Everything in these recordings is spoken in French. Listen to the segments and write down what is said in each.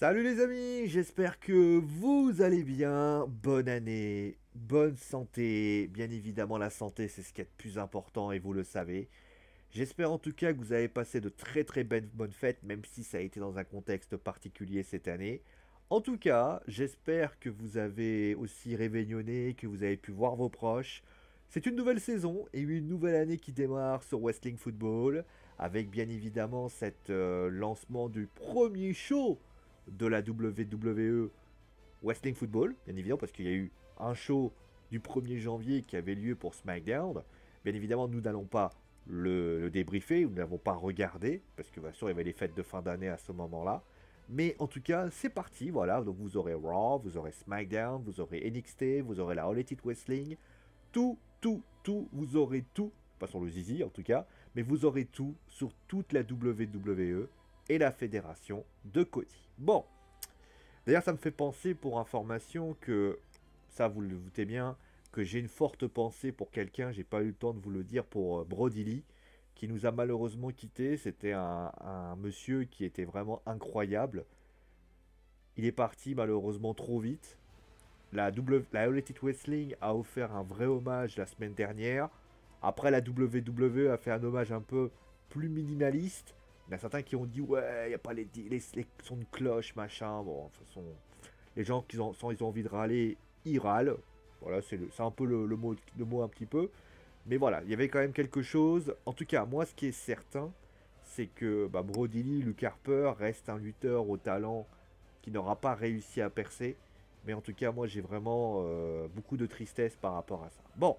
Salut les amis, j'espère que vous allez bien. Bonne année, bonne santé. Bien évidemment, la santé, c'est ce qui est le plus important et vous le savez. J'espère en tout cas que vous avez passé de très bonnes fêtes, même si ça a été dans un contexte particulier cette année. En tout cas, j'espère que vous avez aussi réveillonné, que vous avez pu voir vos proches. C'est une nouvelle saison et une nouvelle année qui démarre sur Wrestling Football, avec bien évidemment cet lancement du premier show de la WWE Wrestling Football, bien évidemment, parce qu'il y a eu un show du 1er janvier qui avait lieu pour SmackDown. Bien évidemment, nous n'allons pas le débriefer, nous ne l'avons pas regardé, parce que bien sûr, il y avait les fêtes de fin d'année à ce moment-là. Mais en tout cas, c'est parti, voilà. Donc vous aurez Raw, vous aurez SmackDown, vous aurez NXT, vous aurez la All Elite Wrestling. Tout, vous aurez tout, pas sur le Zizi en tout cas, mais vous aurez tout sur toute la WWE et la fédération de Cody. Bon, d'ailleurs, ça me fait penser pour information que, ça vous le doutez bien, que j'ai une forte pensée pour quelqu'un, j'ai pas eu le temps de vous le dire, pour Brody Lee, qui nous a malheureusement quittés. C'était un monsieur qui était vraiment incroyable. Il est parti malheureusement trop vite. La All Elite Wrestling a offert un vrai hommage la semaine dernière. Après, la WWE a fait un hommage un peu plus minimaliste. Il y en a certains qui ont dit ouais, il n'y a pas les sons de cloche, machin. Bon, de toute façon, les gens qui ils ont envie de râler, ils râlent. Voilà, c'est un peu le mot un petit peu. Mais voilà, il y avait quand même quelque chose. En tout cas, moi, ce qui est certain, c'est que Brody Lee, Luke Harper, reste un lutteur au talent qui n'aura pas réussi à percer. Mais en tout cas, moi, j'ai vraiment beaucoup de tristesse par rapport à ça. Bon,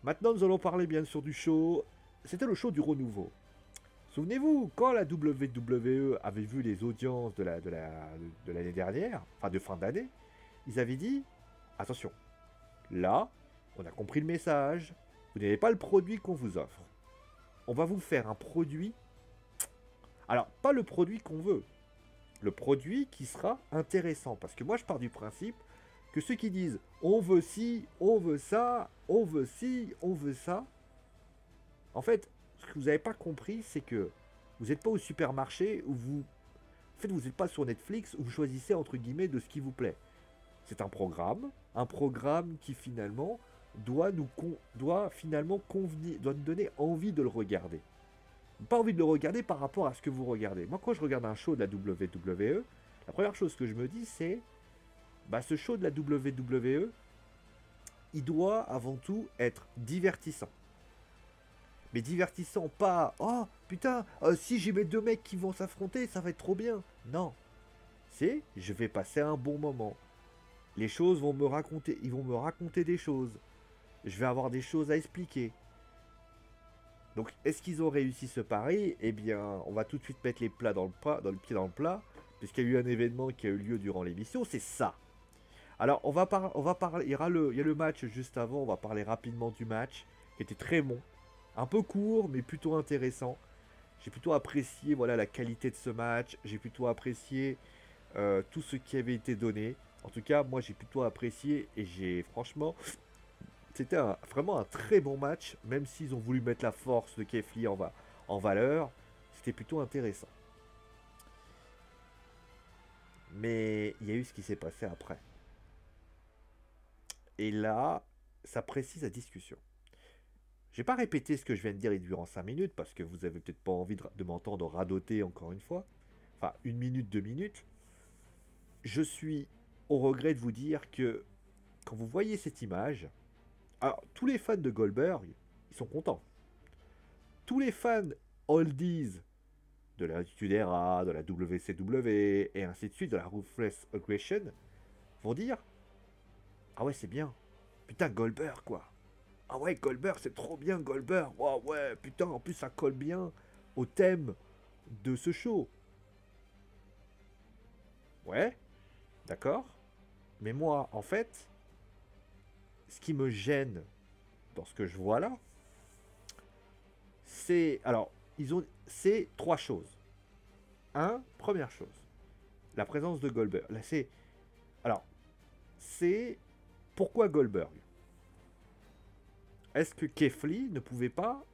maintenant, nous allons parler bien sûr du show. C'était le show du renouveau. Souvenez-vous, quand la WWE avait vu les audiences de l'année dernière, enfin de fin d'année, ils avaient dit, attention, là, on a compris le message, vous n'avez pas le produit qu'on vous offre. On va vous faire un produit, alors pas le produit qu'on veut, le produit qui sera intéressant. Parce que moi, je pars du principe que ceux qui disent on veut ci, on veut ça, on veut ci, on veut ça, en fait, ce que vous n'avez pas compris, c'est que vous n'êtes pas au supermarché où vous. En fait, vous n'êtes pas sur Netflix où vous choisissez entre guillemets de ce qui vous plaît. C'est un programme qui finalement doit finalement convenir, doit nous donner envie de le regarder. Pas envie de le regarder par rapport à ce que vous regardez. Moi, quand je regarde un show de la WWE, la première chose que je me dis, c'est ce show de la WWE, il doit avant tout être divertissant. Mais divertissant, pas oh putain, si j'ai mes deux mecs qui vont s'affronter, ça va être trop bien. Non, c'est je vais passer un bon moment. Les choses vont me raconter, ils vont me raconter des choses. Je vais avoir des choses à expliquer. Donc, est-ce qu'ils ont réussi ce pari? Eh bien, on va tout de suite mettre les plats dans le pied dans le plat, puisqu'il y a eu un événement qui a eu lieu durant l'émission, c'est ça. Alors, on va parler, il y a le match juste avant, on va parler rapidement du match, qui était très bon. Un peu court, mais plutôt intéressant. J'ai plutôt apprécié voilà, la qualité de ce match, j'ai plutôt apprécié tout ce qui avait été donné. En tout cas, moi j'ai plutôt apprécié et j'ai franchement, c'était vraiment un très bon match, même s'ils ont voulu mettre la force de Keith Lee en valeur, c'était plutôt intéressant. Mais il y a eu ce qui s'est passé après. Et là, ça précise la discussion. Je vais pas répéter ce que je viens de dire durant 5 minutes, parce que vous avez peut-être pas envie de m'entendre radoter encore une fois. Enfin, 1 minute, 2 minutes. Je suis au regret de vous dire que quand vous voyez cette image, alors tous les fans de Goldberg, ils sont contents. Tous les fans oldies de la Attitude Era, de la WCW et ainsi de suite, de la Ruthless Aggression, vont dire ah ouais, c'est bien. Putain, Goldberg, quoi. Ah ouais, Goldberg, c'est trop bien, Goldberg. Oh ouais, putain, en plus, ça colle bien au thème de ce show. Ouais, d'accord. Mais moi, en fait, ce qui me gêne dans ce que je vois là, c'est. Alors, c'est trois choses. Première chose, la présence de Goldberg. Là, c'est. Alors, c'est. Pourquoi Goldberg? Est-ce que Keith Lee ne pouvait pas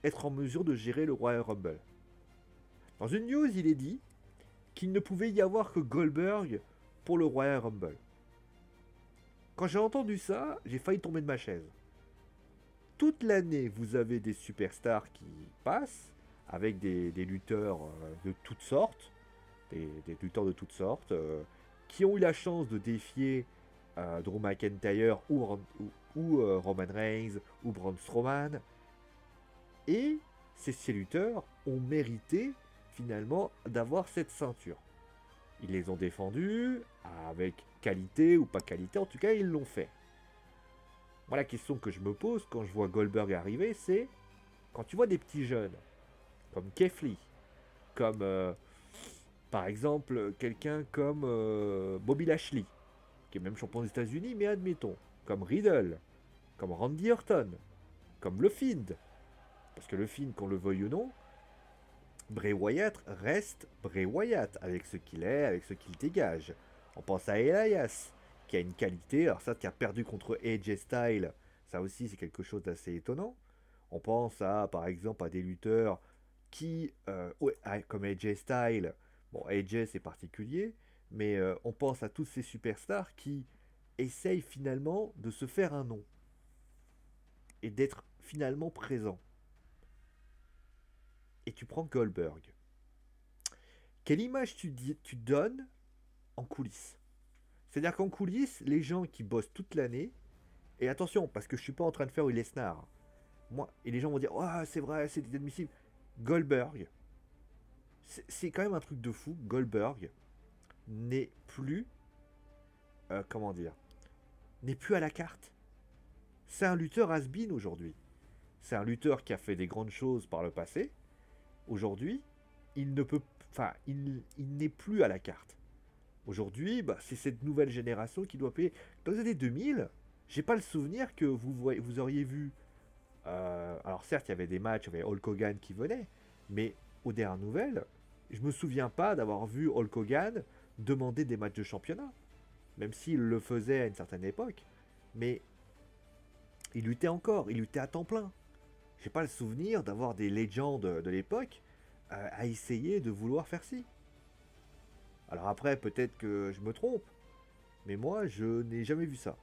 être en mesure de gérer le Royal Rumble? Dans une news, il est dit qu'il ne pouvait y avoir que Goldberg pour le Royal Rumble. Quand j'ai entendu ça, j'ai failli tomber de ma chaise. Toute l'année, vous avez des superstars qui passent, avec des lutteurs de toutes sortes, des lutteurs de toutes sortes, qui ont eu la chance de défier Drew McIntyre ou Roman Reigns ou Braun Strowman. Et ces lutteurs ont mérité finalement d'avoir cette ceinture. Ils les ont défendus avec qualité ou pas qualité, en tout cas ils l'ont fait. Moi la question que je me pose quand je vois Goldberg arriver, c'est quand tu vois des petits jeunes comme Keith Lee, comme par exemple quelqu'un comme Bobby Lashley, qui est même champion des États-Unis, mais admettons, comme Riddle, comme Randy Orton, comme Le Fiend, parce que Le Fiend, qu'on le veuille ou non, Bray Wyatt reste Bray Wyatt, avec ce qu'il est, avec ce qu'il dégage. On pense à Elias, qui a une qualité, alors ça, qui a perdu contre AJ Styles, ça aussi c'est quelque chose d'assez étonnant. On pense à, par exemple, à des lutteurs qui, comme AJ Styles, bon, AJ c'est particulier, mais on pense à tous ces superstars qui essayent finalement de se faire un nom et d'être finalement présents. Et tu prends Goldberg. Quelle image tu donnes en coulisses? C'est-à-dire qu'en coulisses, les gens qui bossent toute l'année, et attention, parce que je suis pas en train de faire Will Lesnar, moi, et les gens vont dire, oh, c'est vrai, c'est inadmissible. Goldberg, c'est quand même un truc de fou. Goldberg n'est plus, comment dire, n'est plus à la carte. C'est un lutteur has-been aujourd'hui. C'est un lutteur qui a fait des grandes choses par le passé. Aujourd'hui, il ne peut, enfin, il n'est plus à la carte. Aujourd'hui, bah, c'est cette nouvelle génération qui doit payer. Dans les années 2000, j'ai pas le souvenir que vous auriez vu. Alors certes, il y avait des matchs, il y avait Hulk Hogan qui venait, mais aux dernières nouvelles, je me souviens pas d'avoir vu Hulk Hogan demander des matchs de championnat, même s'il le faisait à une certaine époque. Mais il luttait encore, il luttait à temps plein. J'ai pas le souvenir d'avoir des légendes de l'époque à essayer de vouloir faire ci. Alors après, peut-être que je me trompe, mais moi, je n'ai jamais vu ça.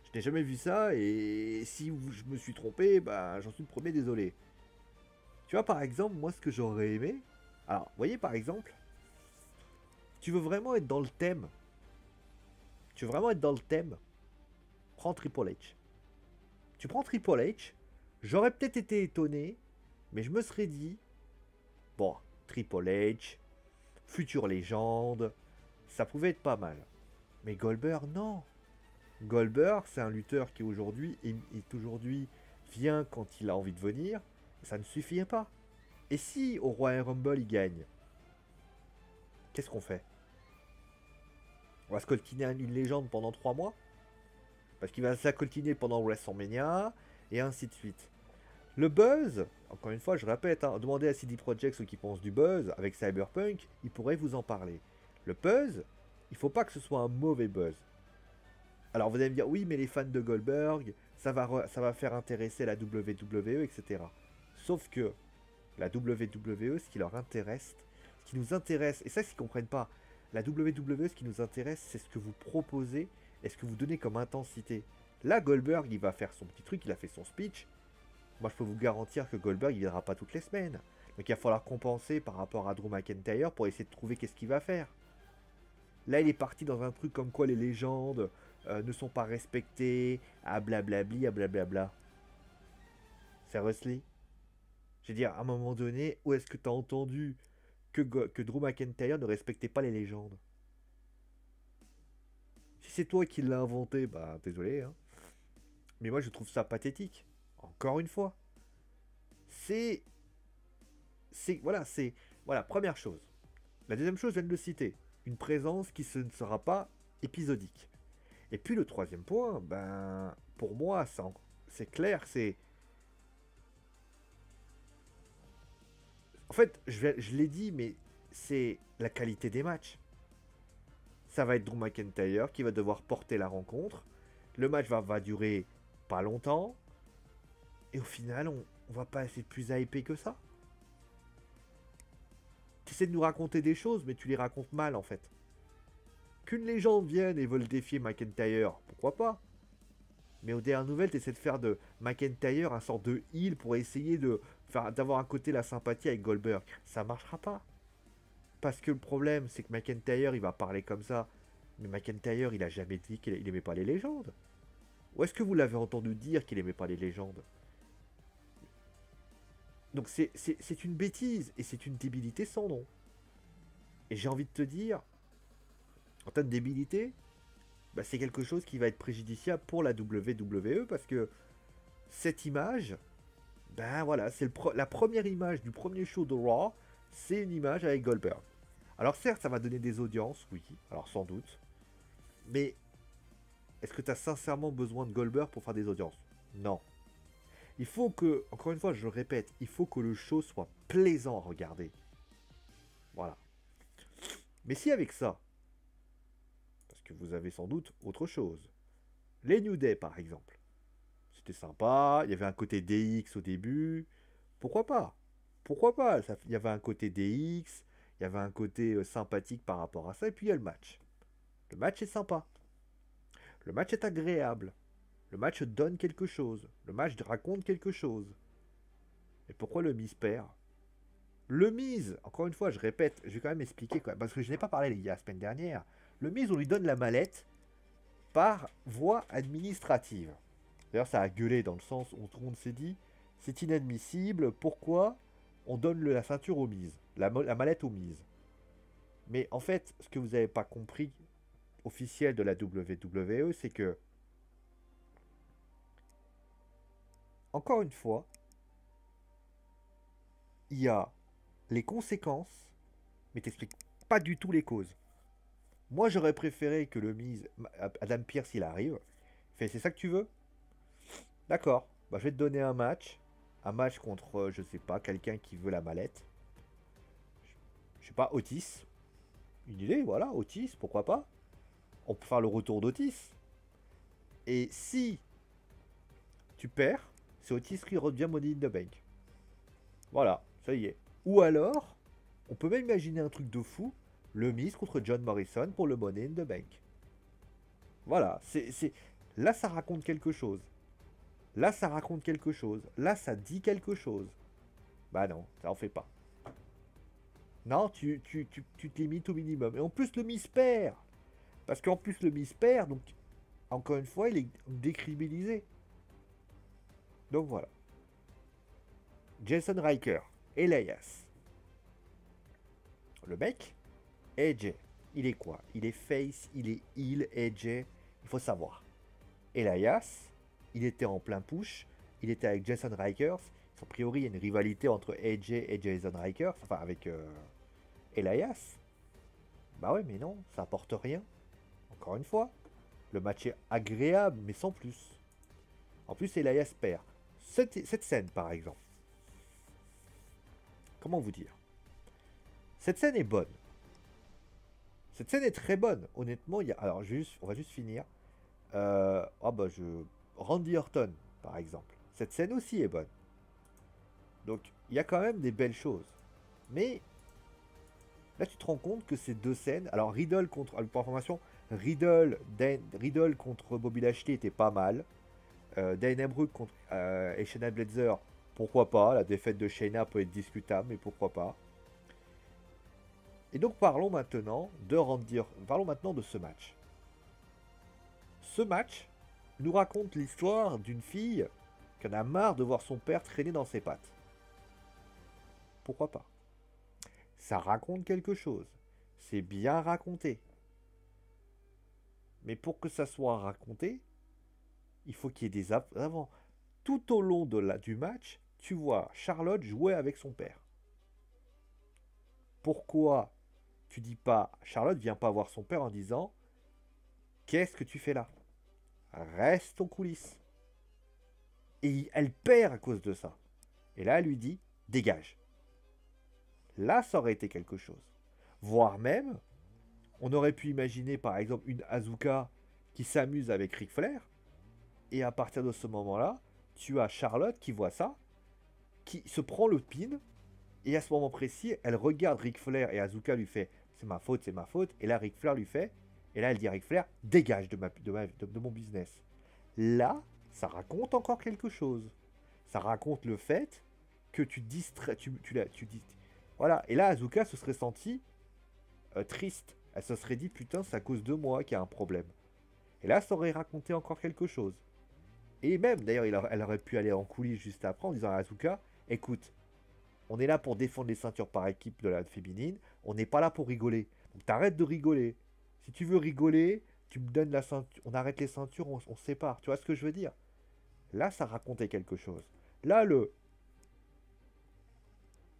Je n'ai jamais vu ça, et si je me suis trompé, bah, j'en suis le premier désolé. Tu vois, par exemple, moi, ce que j'aurais aimé... Alors, vous voyez, par exemple, tu veux vraiment être dans le thème. Tu veux vraiment être dans le thème. Prends Triple H. Tu prends Triple H, j'aurais peut-être été étonné, mais je me serais dit, bon, Triple H, future légende, ça pouvait être pas mal. Mais Goldberg, non. Goldberg, c'est un lutteur qui aujourd'hui vient quand il a envie de venir. Ça ne suffit pas. Et si au Royal Rumble il gagne, qu'est-ce qu'on fait? On va se coltiner une légende pendant 3 mois? Parce qu'il va s'accoltiner pendant WrestleMania, et ainsi de suite. Le buzz, encore une fois, je répète, hein, demandez à CD Projekt ce qu'ils pensent du buzz avec Cyberpunk, ils pourraient vous en parler. Le buzz, il faut pas que ce soit un mauvais buzz. Alors vous allez me dire, oui, mais les fans de Goldberg, ça va faire intéresser la WWE, etc. Sauf que la WWE, ce qui leur intéresse, ce qui nous intéresse, et ça, c'est ce qu'ils comprennent pas, la WWE, ce qui nous intéresse, c'est ce que vous proposez et ce que vous donnez comme intensité. Là, Goldberg, il va faire son petit truc, il a fait son speech. Moi, je peux vous garantir que Goldberg, il viendra pas toutes les semaines. Donc, il va falloir compenser par rapport à Drew McIntyre pour essayer de trouver qu'est-ce qu'il va faire. Là, il est parti dans un truc comme quoi les légendes ne sont pas respectées, à blablabli, à blablabla. Seriously? Je veux dire, à un moment donné, où est-ce que tu as entendu que Drew McIntyre ne respectait pas les légendes? Si c'est toi qui l'as inventé, bah désolé, hein. Mais moi je trouve ça pathétique. Encore une fois. C'est. Voilà, première chose. La deuxième chose, je viens de le citer. Une présence qui ne sera pas épisodique. Et puis le troisième point, ben. Pour moi, c'est clair, c'est. En fait, je l'ai dit, mais c'est la qualité des matchs. Ça va être Drew McIntyre qui va devoir porter la rencontre. Le match va durer pas longtemps. Et au final, on va pas essayer de plus hyper que ça. tu essaies de nous raconter des choses, mais tu les racontes mal en fait. Qu'une légende vienne et veulent défier McIntyre, pourquoi pas? Mais aux dernières nouvelles, tu essaies de faire de McIntyre un sort de heel pour essayer de d'avoir un côté la sympathie avec Goldberg. Ça marchera pas. Parce que le problème, c'est que McIntyre, il va parler comme ça. Mais McIntyre, il a jamais dit qu'il aimait pas les légendes. Ou est-ce que vous l'avez entendu dire qu'il aimait pas les légendes? Donc c'est une bêtise et c'est une débilité sans nom. Et j'ai envie de te dire, en termes de débilité, bah, c'est quelque chose qui va être préjudiciable pour la WWE parce que cette image, ben voilà, c'est la première image du premier show de Raw, c'est une image avec Goldberg. Alors certes, ça va donner des audiences, oui, alors sans doute, mais est-ce que tu as sincèrement besoin de Goldberg pour faire des audiences? Non. Il faut que, encore une fois, je le répète, il faut que le show soit plaisant à regarder. Voilà. Mais si avec ça, parce que vous avez sans doute autre chose, les New Day par exemple, c'était sympa, il y avait un côté DX au début, pourquoi pas? Pourquoi pas? Il y avait un côté DX, il y avait un côté sympathique par rapport à ça, et puis il y a le match. Le match est sympa. Le match est agréable. Le match donne quelque chose. Le match raconte quelque chose. Et pourquoi le Miz perd? Le Miz, encore une fois, je répète, je vais quand même expliquer, quoi, parce que je n'ai pas parlé la semaine dernière. Le Miz, on lui donne la mallette par voie administrative. D'ailleurs, ça a gueulé dans le sens où tout le monde s'est dit, c'est inadmissible, pourquoi on donne la ceinture au Miz, la mallette au Miz. Mais en fait, ce que vous n'avez pas compris, officiel de la WWE, c'est que, encore une fois, il y a les conséquences, mais t'expliques pas du tout les causes. Moi, j'aurais préféré que le Miz, Adam Pearce, il arrive. Il fait, c'est ça que tu veux? D'accord. Bah, je vais te donner un match. Un match contre, je sais pas, quelqu'un qui veut la mallette. Je sais pas, Otis. Une idée, voilà, Otis, pourquoi pas? On peut faire le retour d'Otis. Et si tu perds, c'est Otis qui revient Money in the Bank. Voilà, ça y est. Ou alors, on peut même imaginer un truc de fou. Le Miz contre John Morrison pour le Money in the Bank. Voilà, là ça raconte quelque chose. Là ça raconte quelque chose. Là ça dit quelque chose. Bah non, ça en fait pas. Non, tu te limites au minimum. Et en plus le Miz perd. Parce qu'en plus le Miz perd, donc encore une fois il est décribilisé. Donc voilà. Jason Riker, Elias. Le mec, AJ. Il est quoi? Il est face, il est heel, AJ. Il faut savoir. Elias, il était en plein push. Il était avec Jason Rikers. A priori, il y a une rivalité entre AJ et Jason Rikers. Enfin, avec Elias. Bah ouais, mais non, ça apporte rien. Encore une fois, le match est agréable, mais sans plus. En plus, Elias perd. Cette scène, par exemple. Comment vous dire? Cette scène est bonne. Cette scène est très bonne. Honnêtement, il y a... Alors, on va juste finir. Randy Orton, par exemple. Cette scène aussi est bonne. Donc, il y a quand même des belles choses. Mais, là, tu te rends compte que ces deux scènes... Alors, Riddle contre... Pour information, Riddle contre Bobby Lashley était pas mal. Dana Brooke contre et Shayna Baszler, pourquoi pas. La défaite de Shayna peut être discutable, mais pourquoi pas. Et donc, parlons maintenant de ce match. Ce match nous raconte l'histoire d'une fille qui en a marre de voir son père traîner dans ses pattes. Pourquoi pas? Ça raconte quelque chose. C'est bien raconté. Mais pour que ça soit raconté, il faut qu'il y ait des avant. Tout au long du match, tu vois Charlotte jouer avec son père. Pourquoi tu dis pas, Charlotte vient pas voir son père en disant, qu'est-ce que tu fais là? Reste en coulisses. Et elle perd à cause de ça. Et là, elle lui dit, dégage. Là, ça aurait été quelque chose. Voire même, on aurait pu imaginer par exemple une Asuka qui s'amuse avec Ric Flair. Et à partir de ce moment-là, tu as Charlotte qui voit ça, qui se prend le pin Et à ce moment précis, elle regarde Ric Flair et Asuka lui fait c'est ma faute, c'est ma faute. Et là, Ric Flair lui fait, et là, elle dit à Ric Flair dégage de mon business. Là, ça raconte encore quelque chose. Ça raconte le fait que tu distrais, tu dis, voilà. Et là, Asuka se serait sentie triste. Elle se serait dit putain, c'est à cause de moi qu'il y a un problème. Et là, ça aurait raconté encore quelque chose. Et même, d'ailleurs, elle aurait pu aller en coulisses juste après en disant à Asuka écoute, on est là pour défendre les ceintures par équipe de la féminine, on n'est pas là pour rigoler. Donc t'arrêtes de rigoler. Si tu veux rigoler, tu me donnes la ceinture, on arrête les ceintures, on se sépare. Tu vois ce que je veux dire? Là, ça racontait quelque chose. Là,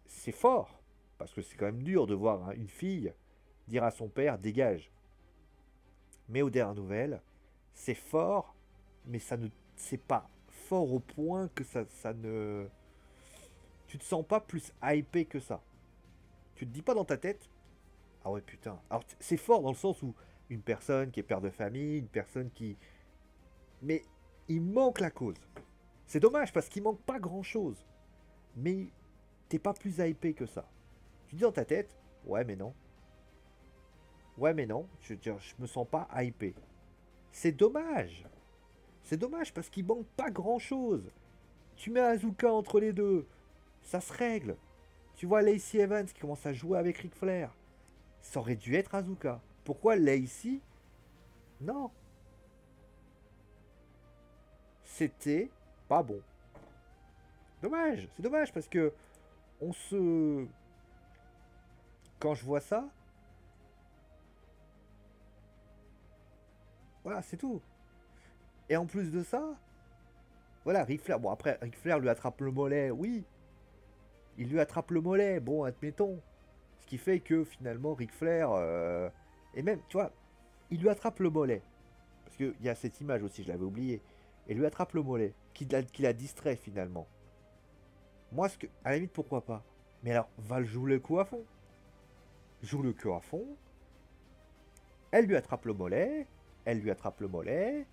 c'est fort. Parce que c'est quand même dur de voir une fille dire à son père dégage. Mais aux dernières nouvelles, c'est fort, mais ça ne, c'est pas fort au point que ça ne, tu te sens pas plus hypé que ça. Tu te dis pas dans ta tête, ah ouais putain. Alors c'est fort dans le sens où une personne qui est père de famille, une personne qui, mais il manque la cause. C'est dommage parce qu'il manque pas grand chose, mais t'es pas plus hypé que ça. Tu dis dans ta tête, ouais mais non, ouais mais non, je veux dire, je me sens pas hypé. C'est dommage. C'est dommage parce qu'il manque pas grand chose. Tu mets Asuka entre les deux, ça se règle. Tu vois Lacey Evans qui commence à jouer avec Ric Flair. Ça aurait dû être Asuka. Pourquoi Lacey? Non. C'était pas bon. Dommage. C'est dommage parce que on se... Quand je vois ça, voilà, c'est tout. Et en plus de ça, voilà, Ric Flair. Bon, après, Ric Flair lui attrape le mollet, oui. Il lui attrape le mollet, bon, admettons. Ce qui fait que finalement, Ric Flair. Et même, tu vois, il lui attrape le mollet. Parce qu'il y a cette image aussi, je l'avais oublié. Et lui attrape le mollet, qui la distrait finalement. Moi, à la limite, pourquoi pas? Mais alors, va le jouer le coup à fond. Joue le coup à fond. Elle lui attrape le mollet. Elle lui attrape le mollet.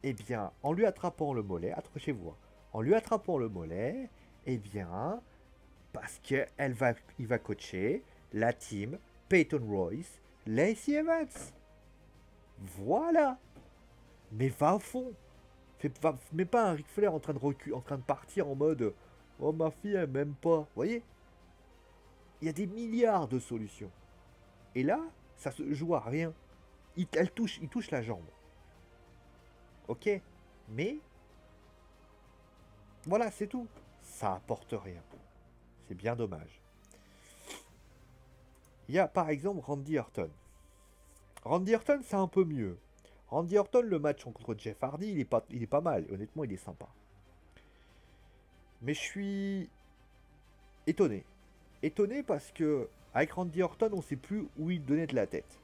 Eh bien, en lui attrapant le mollet, accrochez-vous. En lui attrapant le mollet, eh bien, parce il va coacher la team Peyton Royce, Lacey Evans. Voilà. Mais va au fond. Mets pas un Ric Flair en train en train de partir en mode oh ma fille elle m'aime pas. Vous voyez? Il y a des milliards de solutions. Et là, ça se joue à rien. Il touche la jambe. Ok. Mais voilà, c'est tout. Ça apporte rien. C'est bien dommage. Il y a par exemple Randy Orton. Randy Orton, c'est un peu mieux. Randy Orton, le match contre Jeff Hardy, il est pas mal. Honnêtement, il est sympa. Mais je suis étonné. Étonné parce que avec Randy Orton, on ne sait plus où il donnait de la tête.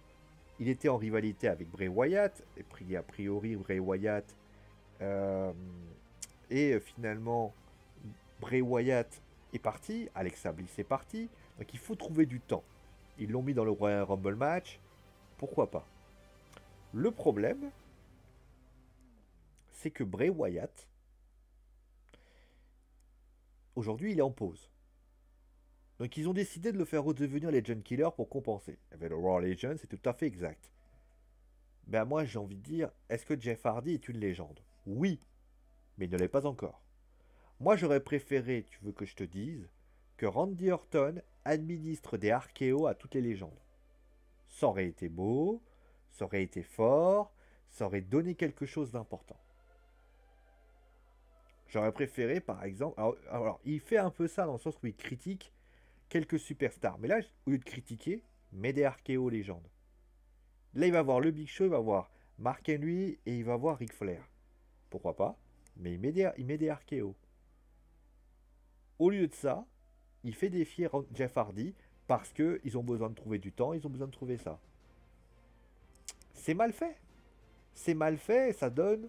Il était en rivalité avec Bray Wyatt. Et a priori, Bray Wyatt. Finalement, Bray Wyatt est parti. Alexa Bliss est parti. Donc il faut trouver du temps. Ils l'ont mis dans le Royal Rumble match. Pourquoi pas? Le problème, c'est que Bray Wyatt, aujourd'hui, il est en pause. Donc ils ont décidé de le faire redevenir Legend Killer pour compenser. Il y avait le Raw Legend, c'est tout à fait exact. Ben moi j'ai envie de dire, est-ce que Jeff Hardy est une légende? Oui, mais il ne l'est pas encore. Moi j'aurais préféré, tu veux que je te dise, que Randy Orton administre des RKO à toutes les légendes. Ça aurait été beau, ça aurait été fort, ça aurait donné quelque chose d'important. J'aurais préféré par exemple... Alors, il fait un peu ça dans le sens où il critique quelques superstars. Mais là, au lieu de critiquer, met des RKO légendes. Là, il va voir le Big Show, il va voir Mark Henry et il va voir Ric Flair. Pourquoi pas? Mais il met des RKO. Au lieu de ça, il fait défier Jeff Hardy parce qu'ils ont besoin de trouver du temps, ils ont besoin de trouver ça. C'est mal fait. C'est mal fait et ça donne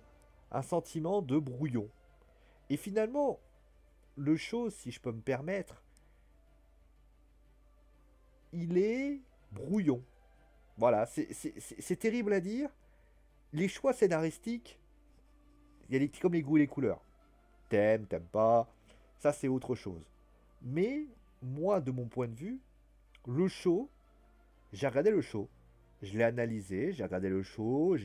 un sentiment de brouillon. Et finalement, le show, si je peux me permettre, il est brouillon. Voilà, c'est terrible à dire. Les choix scénaristiques, il y a comme les goûts et les couleurs. T'aimes pas, ça c'est autre chose. Mais moi, de mon point de vue, le show, j'ai regardé le show. Je l'ai analysé, j'ai regardé le show.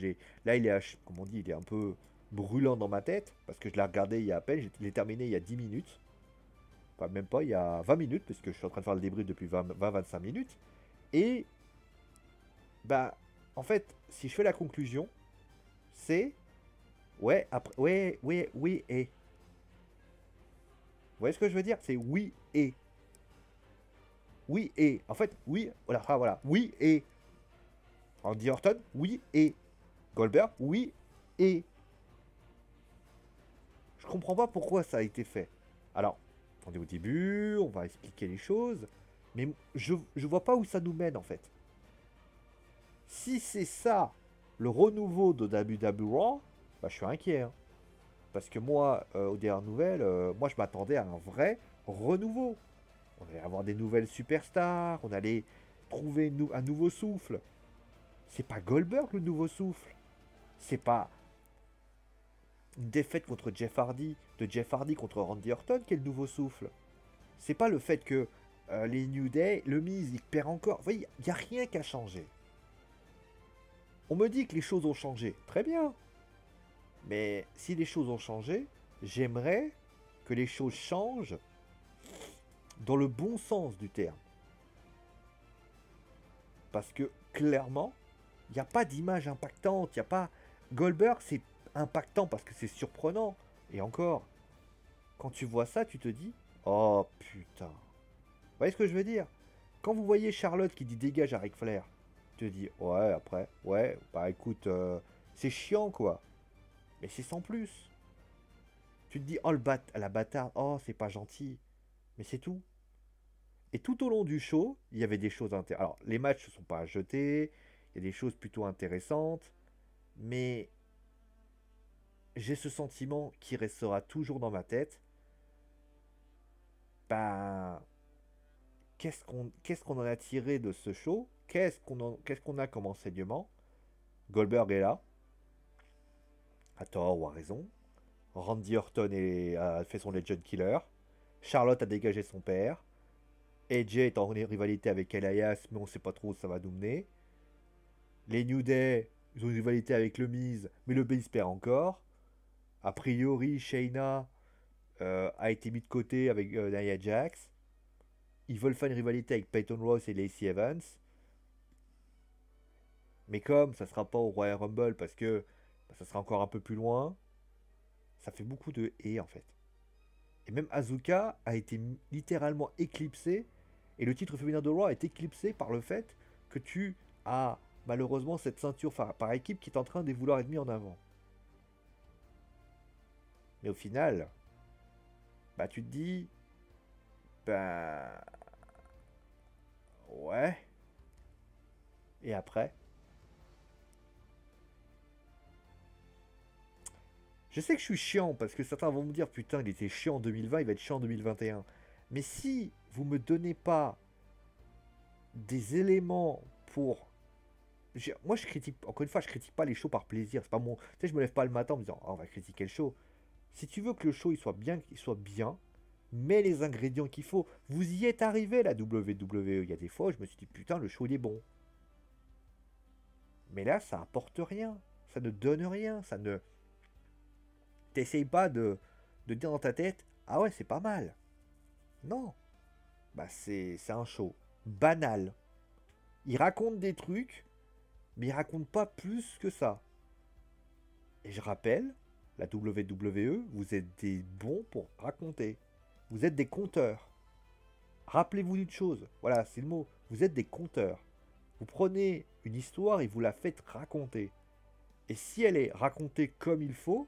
Là, comme on dit, il est un peu brûlant dans ma tête. Parce que je l'ai regardé il y a à peine. Il est terminé il y a 10 minutes. Enfin, même pas, il y a 20 minutes. Parce que je suis en train de faire le débrief depuis 20-25 minutes. Et, bah, en fait, si je fais la conclusion, c'est. Ouais, après. Ouais, ouais, oui, et. Vous voyez ce que je veux dire? C'est oui et. Oui et. En fait, oui. Voilà, ah, voilà. Oui et. Randy Orton, oui et. Goldberg, oui et. Je comprends pas pourquoi ça a été fait. Alors, on est au début, on va expliquer les choses, mais je vois pas où ça nous mène en fait. Si c'est ça, le renouveau de WWE Raw, bah, je suis inquiet. Hein. Parce que moi, aux dernières nouvelles, moi je m'attendais à un vrai renouveau. On allait avoir des nouvelles superstars, on allait trouver un nouveau souffle. C'est pas Goldberg le nouveau souffle. C'est pas une défaite contre Jeff Hardy, de Jeff Hardy contre Randy Orton qui est le nouveau souffle. C'est pas le fait que les New Day, le Miz, il perd encore. Vous voyez, il n'y a rien qu'à changer. On me dit que les choses ont changé. Très bien. Mais si les choses ont changé, j'aimerais que les choses changent dans le bon sens du terme. Parce que clairement, il n'y a pas d'image impactante. Il n'y a pas. Goldberg, c'est impactant parce que c'est surprenant. Et encore, quand tu vois ça, tu te dis oh putain. Vous voyez ce que je veux dire? Quand vous voyez Charlotte qui dit dégage à Ric Flair, tu te dis ouais, après, ouais, bah écoute, c'est chiant quoi. Mais c'est sans plus. Tu te dis oh la bâtarde, oh c'est pas gentil. Mais c'est tout. Et tout au long du show, il y avait des choses intéressantes. Alors, les matchs ne sont pas à jeter, il y a des choses plutôt intéressantes, mais j'ai ce sentiment qui restera toujours dans ma tête. Ben, qu'est-ce qu'on en a tiré de ce show? Qu'est-ce qu'on a comme enseignement? Goldberg est là, à tort ou à raison. Randy Orton a fait son Legend Killer. Charlotte a dégagé son père. AJ est en rivalité avec Elias, mais on ne sait pas trop où ça va nous mener. Les New Day, ils ont une rivalité avec le Miz, mais le Miz perd encore. A priori, Shayna a été mis de côté avec Nia Jax. Ils veulent faire une rivalité avec Peyton Royce et Lacey Evans. Mais comme ça sera pas au Royal Rumble parce que bah, ça sera encore un peu plus loin, ça fait beaucoup de et en fait. Et même Asuka a été littéralement éclipsée. Et le titre féminin de Raw est éclipsé par le fait que tu as malheureusement cette ceinture par équipe qui est en train de vouloir être mise en avant. Mais au final, bah tu te dis, bah ouais. Et après, je sais que je suis chiant parce que certains vont me dire putain il était chiant en 2020, il va être chiant en 2021. Mais si vous me donnez pas des éléments pour moi je critique encore une fois je critique pas les shows par plaisir, c'est pas mon tu sais je me lève pas le matin en me disant oh, on va critiquer le show. Si tu veux que le show il soit bien, mets les ingrédients qu'il faut. Vous y êtes arrivé la WWE, il y a des fois où je me suis dit putain le show il est bon. Mais là ça apporte rien, ça ne donne rien, ça ne t'essayes pas de dire dans ta tête ah ouais c'est pas mal. Non, bah c'est un show banal. Il raconte des trucs, mais il raconte pas plus que ça. Et je rappelle, la WWE, vous êtes des bons pour raconter. Vous êtes des conteurs. Rappelez-vous d'une chose, voilà, c'est le mot. Vous êtes des conteurs. Vous prenez une histoire et vous la faites raconter. Et si elle est racontée comme il faut,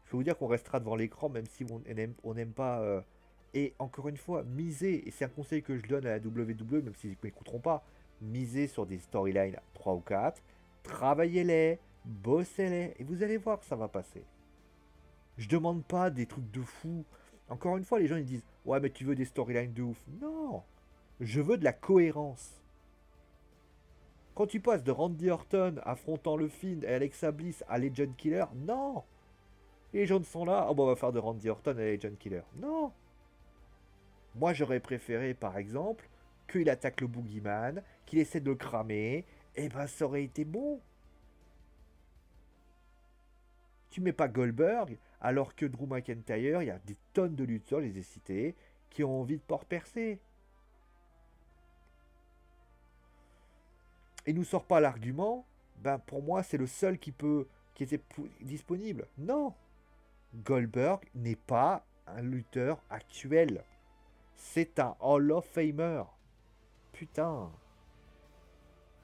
je peux vous dire qu'on restera devant l'écran même si on n'aime pas. Et encore une fois, misez, et c'est un conseil que je donne à la WWE, même s'ils ne m'écouteront pas, misez sur des storylines 3 ou 4, travaillez-les, bossez-les, et vous allez voir que ça va passer. Je demande pas des trucs de fou. Encore une fois, les gens ils disent ouais mais tu veux des storylines de ouf. Non, je veux de la cohérence. Quand tu passes de Randy Orton affrontant le Fiend et Alexa Bliss à Legend Killer, non. Les gens sont là, oh bon on va faire de Randy Orton à Legend Killer. Non. Moi, j'aurais préféré, par exemple, qu'il attaque le Boogeyman, qu'il essaie de le cramer, et ben ça aurait été bon. Tu mets pas Goldberg, alors que Drew McIntyre, il y a des tonnes de lutteurs, je les ai cités, qui ont envie de pas percer. Et nous sort pas l'argument, ben pour moi c'est le seul qui était disponible. Non, Goldberg n'est pas un lutteur actuel. C'est un Hall of Famer. Putain.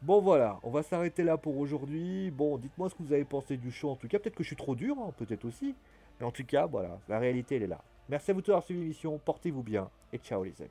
Bon voilà, on va s'arrêter là pour aujourd'hui. Bon, dites-moi ce que vous avez pensé du show en tout cas. Peut-être que je suis trop dur, hein, peut-être aussi. Mais en tout cas, voilà, la réalité elle est là. Merci à vous tous d'avoir suivi l'émission, portez-vous bien et ciao les amis.